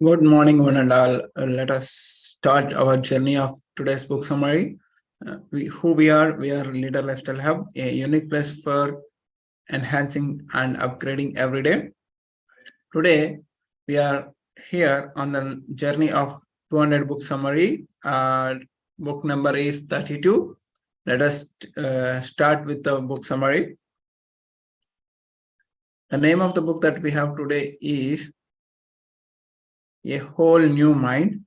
Good morning, one and all. Let us start our journey of today's book summary. Who we are? We are Leader Lifestyle Hub, a unique place for enhancing and upgrading every day. Today, we are here on the journey of 200 book summary. Book number is 32. Let us start with the book summary. The name of the book that we have today is A Whole New Mind,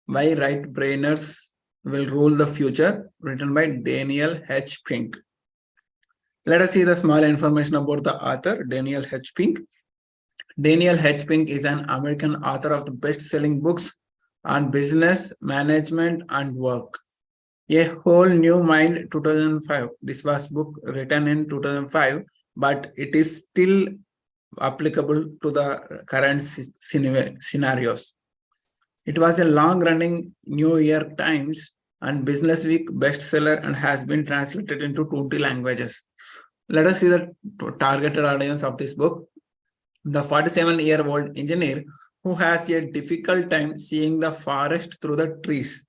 Why Right Brainers Will Rule the Future, written by Daniel H. Pink. Let us see the small information about the author, Daniel H. Pink. Daniel H. Pink is an American author of the best-selling books on business, management, and work. A Whole New Mind, 2005. This was book written in 2005, but it is still applicable to the current scenarios. It was a long-running New York Times and Business Week bestseller and has been translated into 20 languages. Let us see the targeted audience of this book. The 47-year-old engineer who has a difficult time seeing the forest through the trees.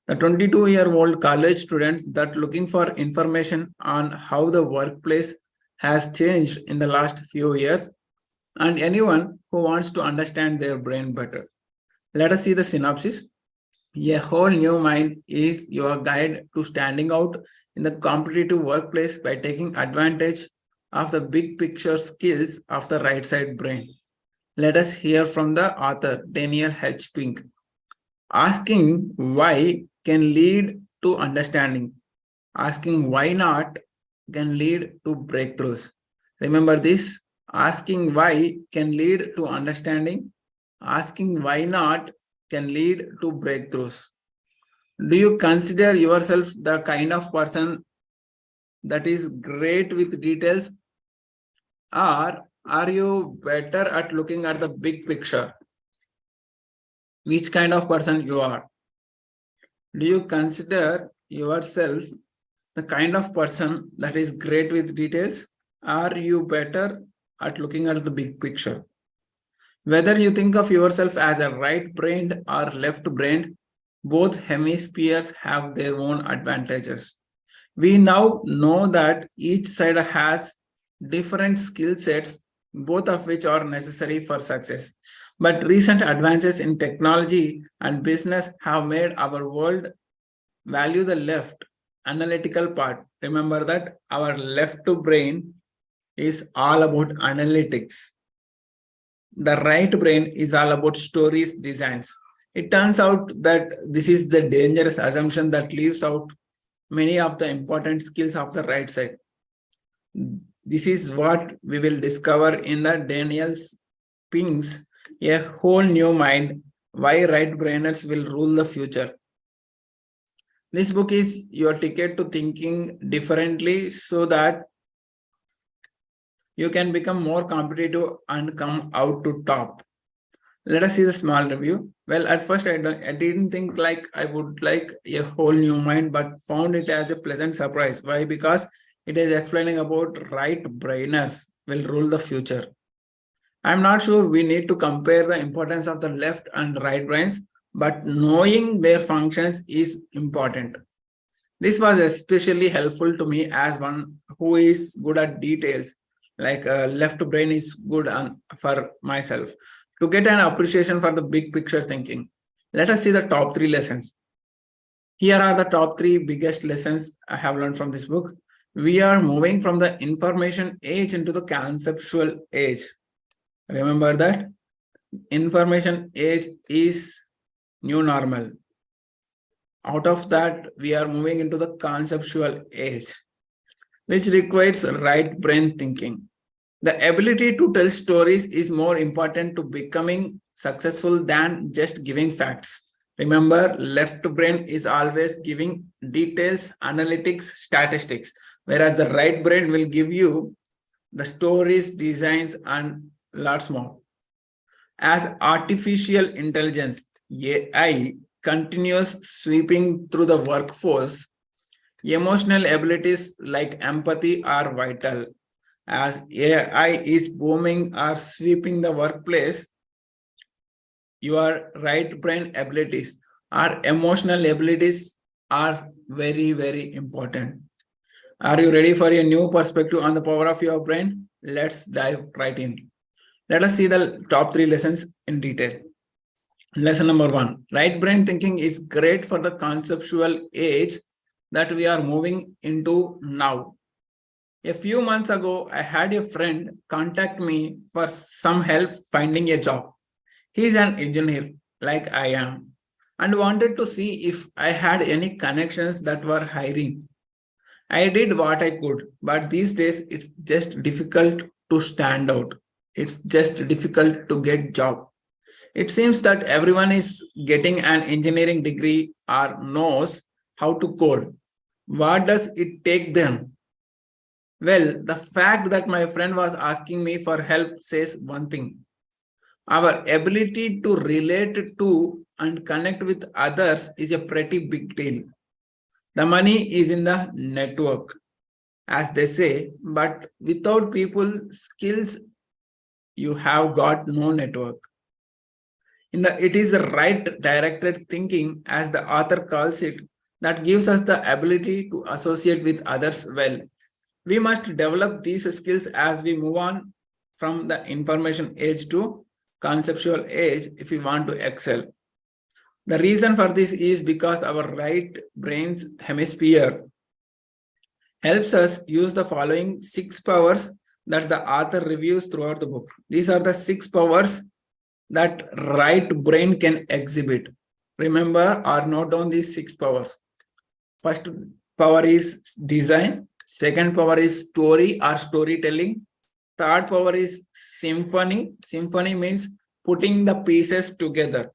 The 22-year-old college students that looking for information on how the workplace has changed in the last few years, and anyone who wants to understand their brain better. Let us see the synopsis. A Whole New Mind is your guide to standing out in the competitive workplace by taking advantage of the big picture skills of the right side brain. Let us hear from the author, Daniel H. Pink. Asking why can lead to understanding. Asking why not can lead to breakthroughs. Remember this, asking why can lead to understanding. Asking why not can lead to breakthroughs. Do you consider yourself the kind of person that is great with details, or are you better at looking at the big picture? Which kind of person you are? Do you consider yourself the kind of person that is great with details? Are you better at looking at the big picture? Whether you think of yourself as a right-brained or left-brained, both hemispheres have their own advantages. We now know that each side has different skill sets, both of which are necessary for success. But recent advances in technology and business have made our world value the left analytical part. Remember that our left brain is all about analytics. The right brain is all about stories, designs. It turns out that this is the dangerous assumption that leaves out many of the important skills of the right side. This is what we will discover in the Daniel Pink's A Whole New Mind, Why Right Brainers Will Rule the Future. This book is your ticket to thinking differently so that you can become more competitive and come out to top. Let us see the small review. Well, at first I didn't think like I would like A Whole New Mind, but found it as a pleasant surprise. Why? Because it is explaining about right brainers will rule the future. I'm not sure we need to compare the importance of the left and right brains, but knowing their functions is important. This was especially helpful to me as one who is good at details, like left brain is good for myself, to get an appreciation for the big picture thinking. Let us see the top 3 lessons. Here are the top 3 biggest lessons I have learned from this book. We are moving from the information age into the conceptual age. Remember that information age is new normal. Out of that, we are moving into the conceptual age, which requires right brain thinking. The ability to tell stories is more important to becoming successful than just giving facts. Remember, left brain is always giving details, analytics, statistics, whereas the right brain will give you the stories, designs, and lots more. As artificial intelligence, AI, continues sweeping through the workforce, emotional abilities like empathy are vital. As AI is booming or sweeping the workplace, your right brain abilities or emotional abilities are very, very important. Are you ready for a new perspective on the power of your brain? Let's dive right in. Let us see the top 3 lessons in detail. Lesson number 1. Right brain thinking is great for the conceptual age that we are moving into now. A few months ago, I had a friend contact me for some help finding a job. He is an engineer like I am and wanted to see if I had any connections that were hiring. I did what I could, but these days it's just difficult to stand out. It's just difficult to get job. It seems that everyone is getting an engineering degree or knows how to code. What does it take them? Well, the fact that my friend was asking me for help says one thing. Our ability to relate to and connect with others is a pretty big deal. The money is in the network, as they say, but without people skills, you have got no network. It is the right directed thinking, as the author calls it, that gives us the ability to associate with others well. We must develop these skills as we move on from the information age to conceptual age if we want to excel. The reason for this is because our right brain's hemisphere helps us use the following 6 powers that the author reviews throughout the book. These are the 6 powers that right brain can exhibit. Remember or note down these 6 powers. First power is design. Second power is story or storytelling. Third power is symphony. Symphony means putting the pieces together.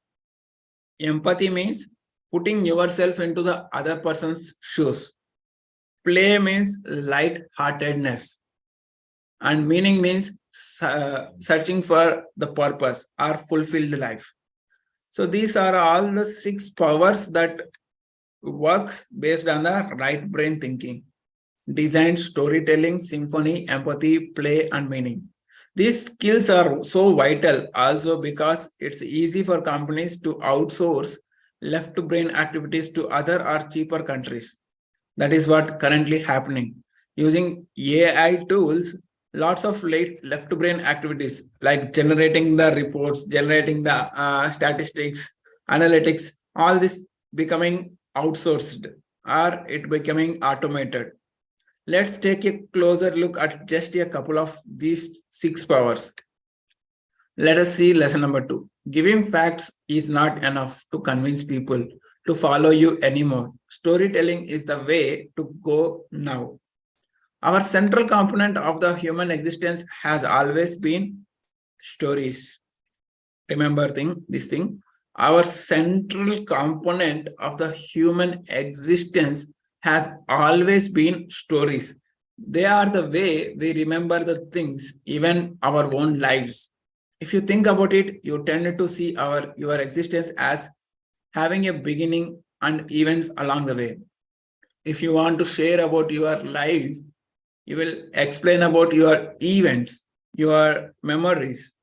Empathy means putting yourself into the other person's shoes. Play means light-heartedness. And meaning means searching for the purpose or fulfilled life. So these are all the 6 powers that works based on the right brain thinking. Design, storytelling, symphony, empathy, play, and meaning. These skills are so vital also because it's easy for companies to outsource left brain activities to other or cheaper countries. That is what currently happening. Using AI tools, lots of left brain activities like generating the reports, generating the statistics, analytics, all this becoming outsourced or it becoming automated. Let's take a closer look at just a couple of these 6 powers. Let us see lesson number 2. Giving facts is not enough to convince people to follow you anymore. Storytelling is the way to go now. Our central component of the human existence has always been stories. Remember this thing. Our central component of the human existence has always been stories. They are the way we remember the things, even our own lives. If you think about it, you tend to see your existence as having a beginning and events along the way. If you want to share about your life, you will explain about your events, your memories,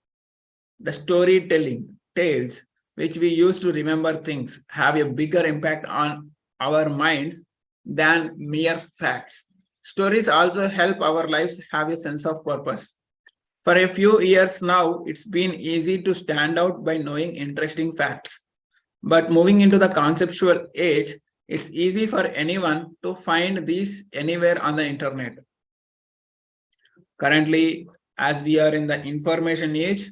the storytelling, tales, which we use to remember things, have a bigger impact on our minds than mere facts. Stories also help our lives have a sense of purpose. For a few years now, it's been easy to stand out by knowing interesting facts. But moving into the conceptual age, it's easy for anyone to find these anywhere on the internet. Currently, as we are in the information age,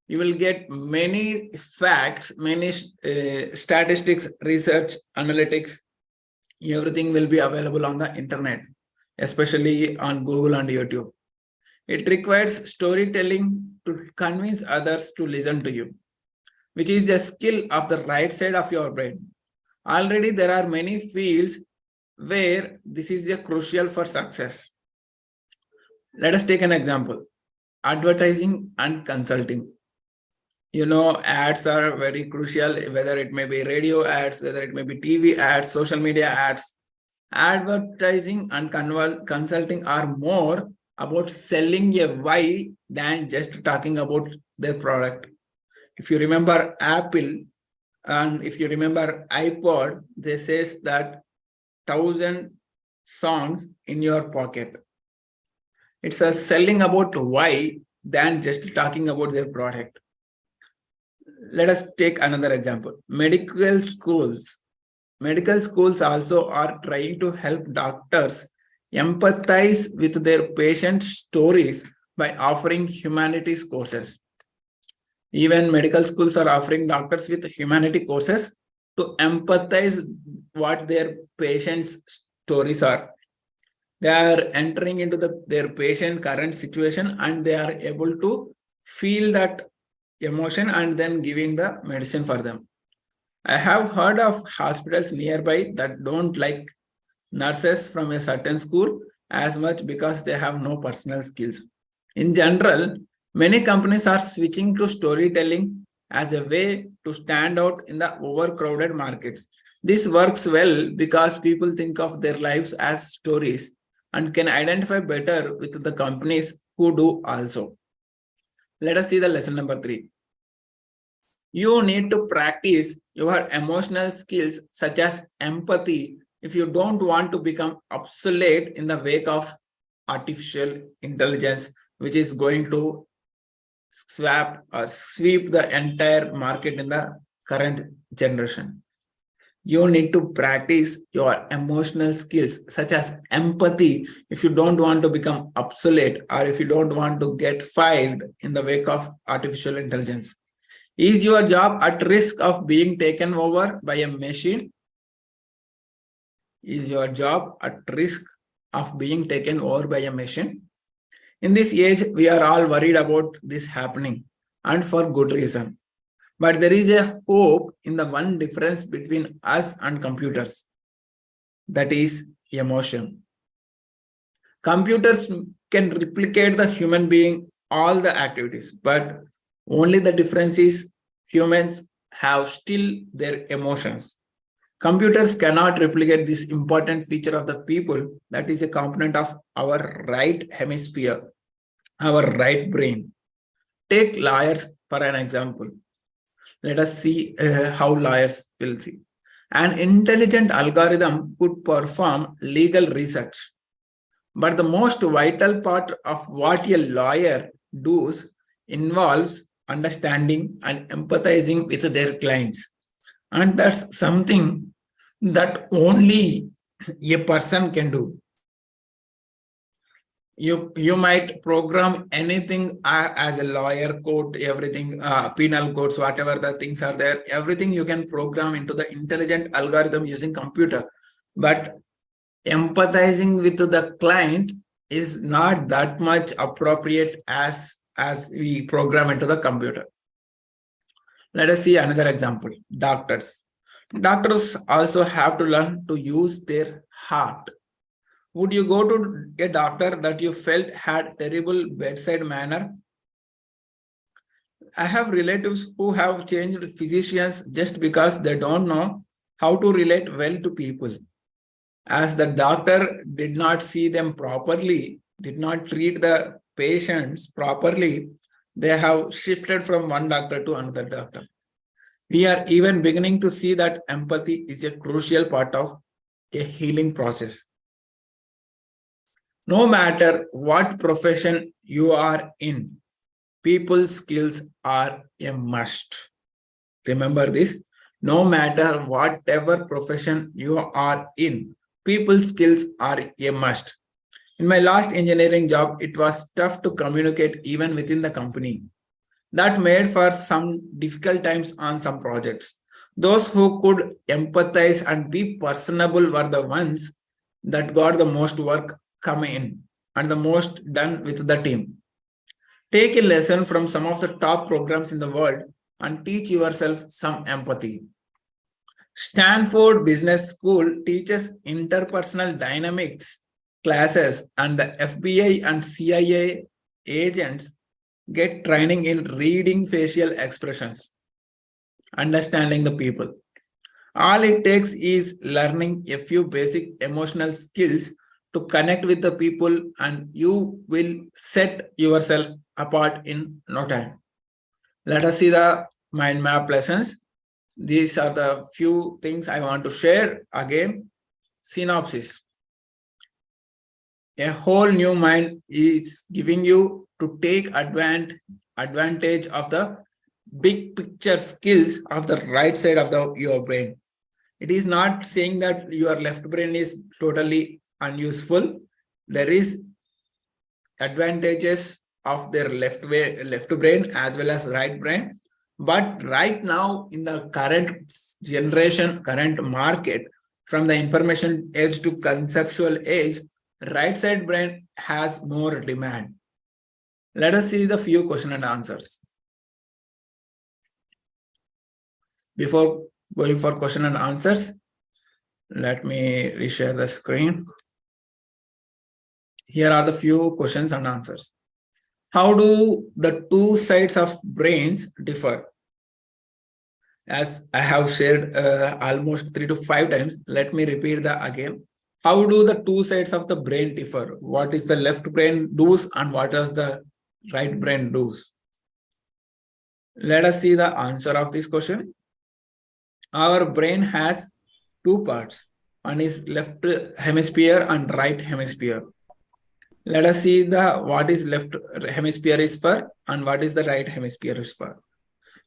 you will get many facts, many statistics, research, analytics, everything will be available on the internet, especially on Google and YouTube. It requires storytelling to convince others to listen to you, which is a skill of the right side of your brain. Already there are many fields where this is a crucial for success. Let us take an example. Advertising and consulting. You know, ads are very crucial, whether it may be radio ads, whether it may be TV ads, social media ads. Advertising and consulting are more about selling a why than just talking about their product. If you remember Apple and if you remember iPod, they says that 1,000 songs in your pocket. It's a selling about why than just talking about their product. Let us take another example. Medical schools. Medical schools also are trying to help doctors empathize with their patient stories by offering humanities courses. Even medical schools are offering doctors with humanity courses to empathize what their patients' stories are. They are entering into their patient current situation and they are able to feel that emotion and then giving the medicine for them. I have heard of hospitals nearby that don't like nurses from a certain school as much because they have no personal skills. In general, many companies are switching to storytelling as a way to stand out in the overcrowded markets. This works well because people think of their lives as stories and can identify better with the companies who do also. Let us see the lesson number 3. You need to practice your emotional skills such as empathy if you don't want to become obsolete in the wake of artificial intelligence, which is going to sweep the entire market in the current generation. You need to practice your emotional skills such as empathy if you don't want to become obsolete or if you don't want to get fired in the wake of artificial intelligence. Is your job at risk of being taken over by a machine? Is your job at risk of being taken over by a machine? In this age, we are all worried about this happening, and for good reason. But there is a hope in the one difference between us and computers. That is emotion. Computers can replicate the human being, all the activities, but only the difference is humans have still their emotions. Computers cannot replicate this important feature of the people that is a component of our right hemisphere, our right brain. Take lawyers for an example. Let us see how lawyers will see. An intelligent algorithm could perform legal research, but the most vital part of what a lawyer does involves understanding and empathizing with their clients. And that's something that only a person can do. You might program anything as a lawyer code, everything, penal codes, whatever the things are there, everything you can program into the intelligent algorithm using computer. But empathizing with the client is not that much appropriate as we program into the computer. Let us see another example. Doctors. Doctors also have to learn to use their heart. Would you go to a doctor that you felt had terrible bedside manner? I have relatives who have changed physicians just because they don't know how to relate well to people. As the doctor did not see them properly, did not treat the patients properly, they have shifted from one doctor to another doctor. We are even beginning to see that empathy is a crucial part of a healing process. No matter what profession you are in, people skills are a must. Remember this, no matter whatever profession you are in, people skills are a must. In my last engineering job, it was tough to communicate even within the company. That made for some difficult times on some projects. Those who could empathize and be personable were the ones that got the most work come in and the most done with the team. Take a lesson from some of the top programs in the world and teach yourself some empathy. Stanford Business School teaches interpersonal dynamics classes, and the FBI and CIA agents get training in reading facial expressions, understanding the people. All it takes is learning a few basic emotional skills to connect with the people, and you will set yourself apart in no time. Let us see the mind map lessons. These are the few things I want to share. Again, synopsis. A whole new mind is giving you to take advantage of the big picture skills of the right side of your brain. It is not saying that your left brain is totally unuseful. There is advantages of their left brain as well as right brain. But right now, in the current generation, current market, from the information age to conceptual age, right side brain has more demand. Let us see the few question and answers. Before going for question and answers, let me reshare the screen. Here are the few questions and answers. How do the two sides of brains differ? As I have shared almost 3 to 5 times, let me repeat that again. How do the two sides of the brain differ? What is the left brain does and what does the right brain does? Let us see the answer of this question. Our brain has two parts. One is left hemisphere and right hemisphere. Let us see what is left hemisphere is for and what is the right hemisphere is for.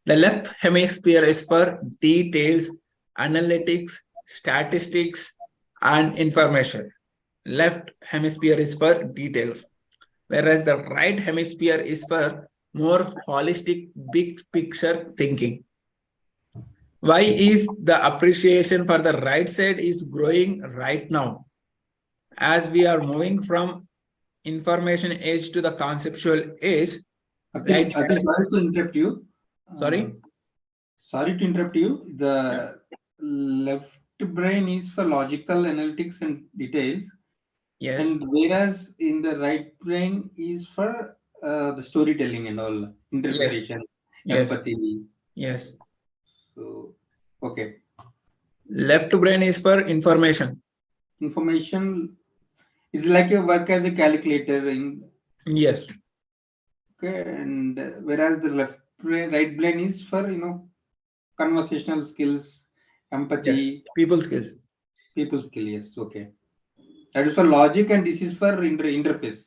The left hemisphere is for details, analytics, statistics, and information. Left hemisphere is for details, whereas the right hemisphere is for more holistic, big picture thinking. Why is the appreciation for the right side is growing right now? As we are moving from information age to the conceptual age. Sorry to interrupt you. Sorry? Sorry to interrupt you. The left brain is for logical analytics and details. Yes. And whereas in the right brain is for the storytelling and all, interpretation, yes. empathy. Yes. So, okay. Left brain is for information. Information is like a work as a calculator. Yes. Okay, and whereas the right brain is for conversational skills, empathy. Yes. People skills. People skill, yes. Okay. That is for logic and this is for interface.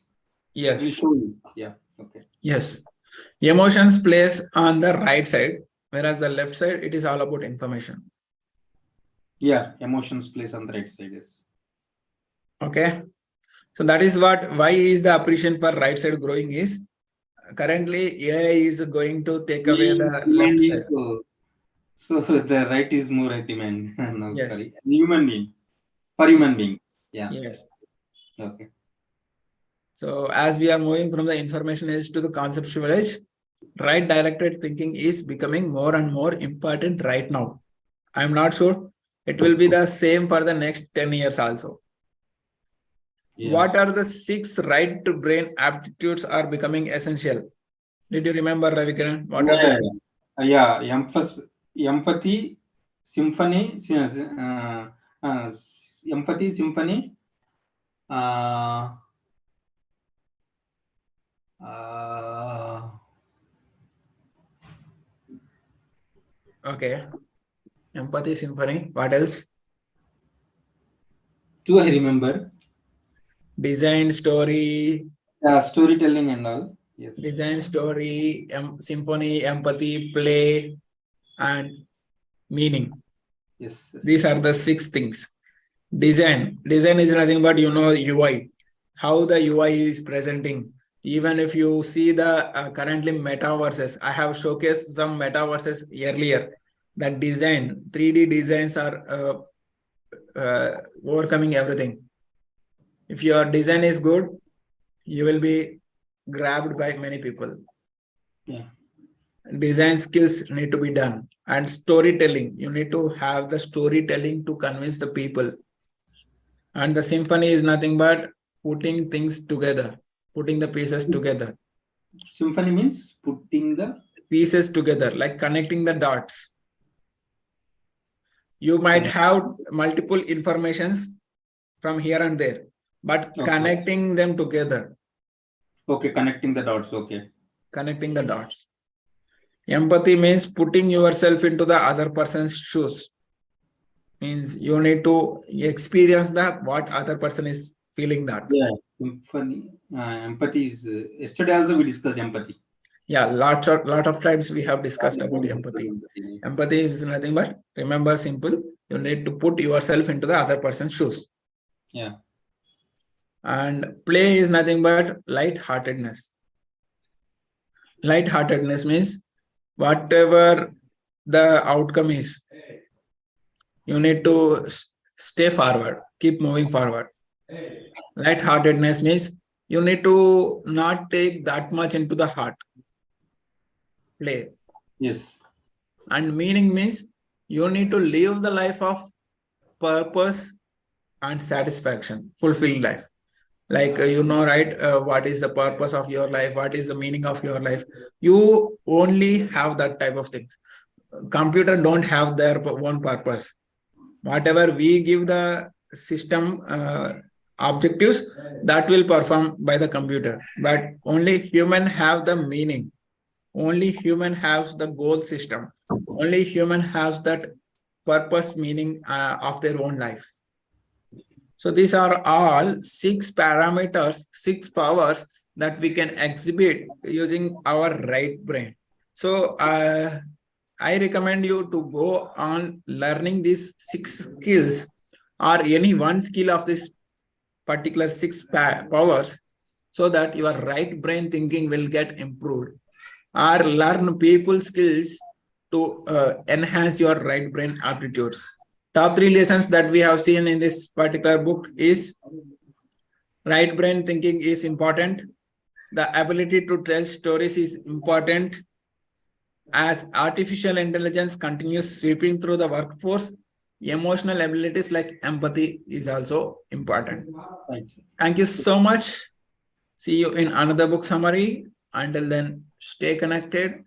Yes. We'll show you. Yeah. Okay. Yes. Emotions plays on the right side, whereas the left side, it is all about information. Yeah, emotions plays on the right side, yes. Okay. So that is why is the appreciation for right side growing is currently AI is going to take away the left side. So the right is more at demand. No, yes. Sorry. Human being. For human beings. Yeah. Yes. Okay. So as we are moving from the information age to the conceptual age, right directed thinking is becoming more and more important right now. I'm not sure it will be the same for the next 10 years also. Yeah. What are the 6 right to brain aptitudes are becoming essential? Did you remember, Ravikran? What are the empathy, symphony, empathy, symphony, okay. Empathy, symphony. What else? Do I remember? Design, story. Storytelling and all. Yes. Design, story, symphony, empathy, play, and meaning. Yes. These are the 6 things. Design is nothing but UI, how the UI is presenting. Even if you see the currently metaverses, I have showcased some metaverses earlier. That design, 3D designs are overcoming everything. If your design is good, you will be grabbed by many people. Yeah. Design skills need to be done, and storytelling. You need to have the storytelling to convince the people. And the symphony is nothing but putting things together, putting the pieces together. Symphony means putting the pieces together, like connecting the dots. You might have multiple informations from here and there, but Okay. connecting them together, Okay, connecting the dots. Okay. connecting the dots. Empathy means putting yourself into the other person's shoes. Means you need to experience that what other person is feeling that. Yeah. Empathy is. Yesterday also we discussed empathy. Yeah, lot of times we have discussed about empathy. Empathy is nothing but, remember, simple. You need to put yourself into the other person's shoes. Yeah. And play is nothing but light-heartedness. Light-heartedness means whatever the outcome is, you need to stay forward, keep moving forward. Light-heartedness means you need to not take that much into the heart. Play. Yes. And meaning means you need to live the life of purpose and satisfaction, fulfilled life. Like, right, what is the purpose of your life? What is the meaning of your life? You only have that type of things. Computer don't have their own purpose. Whatever we give the system objectives, that will perform by the computer. But only human have the meaning. Only human has the goal system. Only human has that purpose, meaning of their own life. So these are all 6 parameters, 6 powers that we can exhibit using our right brain. So I recommend you to go on learning these 6 skills or any one skill of this particular 6 powers, so that your right brain thinking will get improved, or learn people skills to enhance your right brain aptitudes. Top 3 lessons that we have seen in this particular book is right brain thinking is important. The ability to tell stories is important. As artificial intelligence continues sweeping through the workforce, emotional abilities like empathy is also important. Thank you. Thank you so much. See you in another book summary. Until then, stay connected.